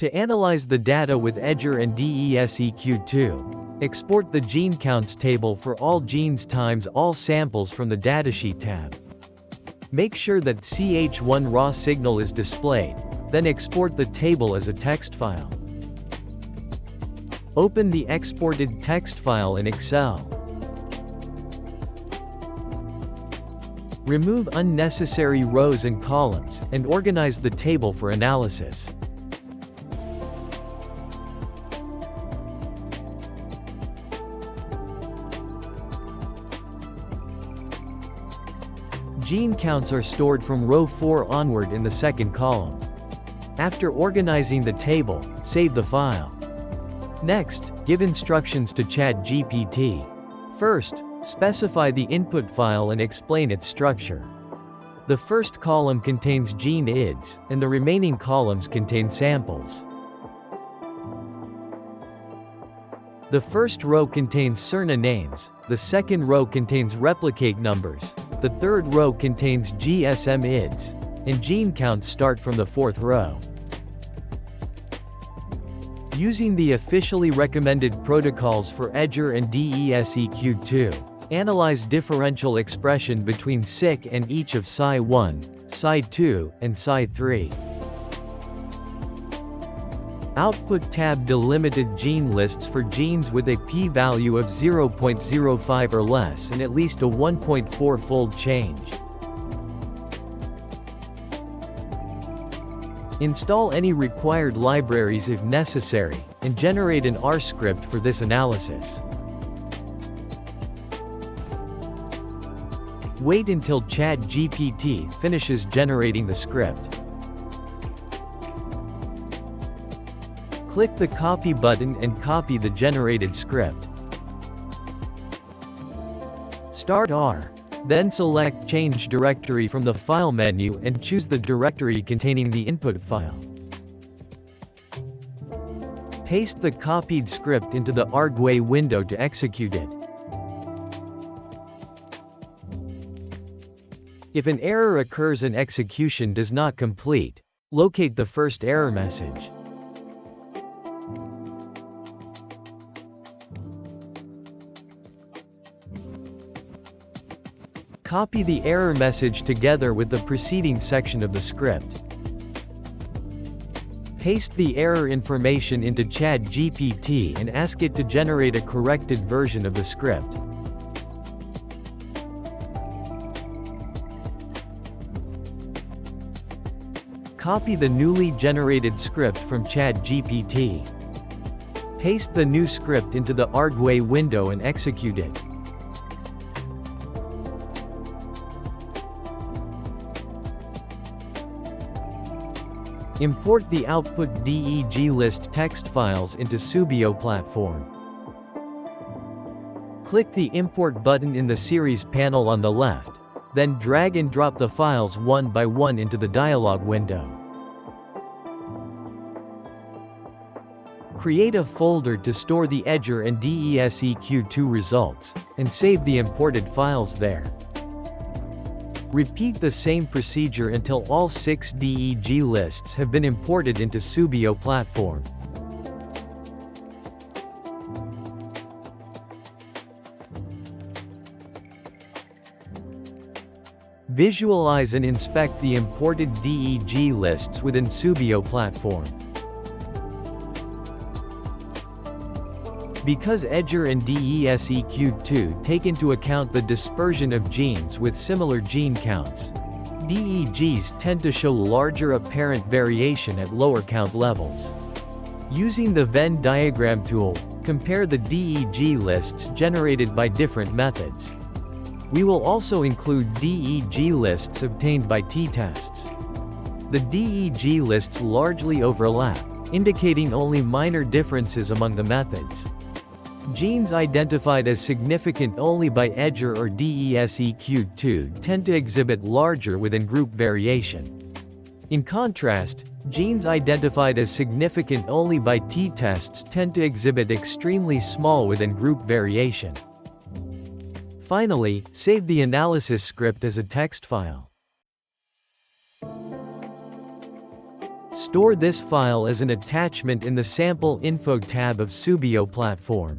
To analyze the data with edgeR and DESeq2, export the gene counts table for all genes times all samples from the datasheet tab. Make sure that ch1 raw signal is displayed, then export the table as a text file. Open the exported text file in Excel. Remove unnecessary rows and columns, and organize the table for analysis. Gene counts are stored from row 4 onward in the second column. After organizing the table, save the file. Next, give instructions to ChatGPT. First, specify the input file and explain its structure. The first column contains gene IDs, and the remaining columns contain samples. The first row contains sRNA names, the second row contains replicate numbers, the third row contains GSM IDs, and gene counts start from the fourth row. Using the officially recommended protocols for edgeR and DESeq2, analyze differential expression between Seq and each of Psi1, Psi2, and Psi3. Output tab delimited gene lists for genes with a p-value of 0.05 or less and at least a 1.4-fold change. Install any required libraries if necessary, and generate an R script for this analysis. Wait until ChatGPT finishes generating the script. Click the Copy button and copy the generated script. Start R. Then select Change Directory from the File menu and choose the directory containing the input file. Paste the copied script into the RGUI window to execute it. If an error occurs and execution does not complete, locate the first error message. Copy the error message together with the preceding section of the script. Paste the error information into ChatGPT and ask it to generate a corrected version of the script. Copy the newly generated script from ChatGPT. Paste the new script into the RGUI window and execute it. Import the output DEG list text files into Subio Platform. Click the Import button in the Series panel on the left, then drag and drop the files one by one into the dialog window. Create a folder to store the edgeR and DESeq2 results, and save the imported files there. Repeat the same procedure until all 6 DEG lists have been imported into Subio Platform. Visualize and inspect the imported DEG lists within Subio Platform. Because edgeR and DESeq2 take into account the dispersion of genes with similar gene counts, DEGs tend to show larger apparent variation at lower count levels. Using the Venn diagram tool, compare the DEG lists generated by different methods. We will also include DEG lists obtained by t-tests. The DEG lists largely overlap, indicating only minor differences among the methods. Genes identified as significant only by edgeR or DESeq2 tend to exhibit larger within-group variation. In contrast, genes identified as significant only by t-tests tend to exhibit extremely small within-group variation. Finally, save the analysis script as a text file. Store this file as an attachment in the Sample Info tab of Subio Platform.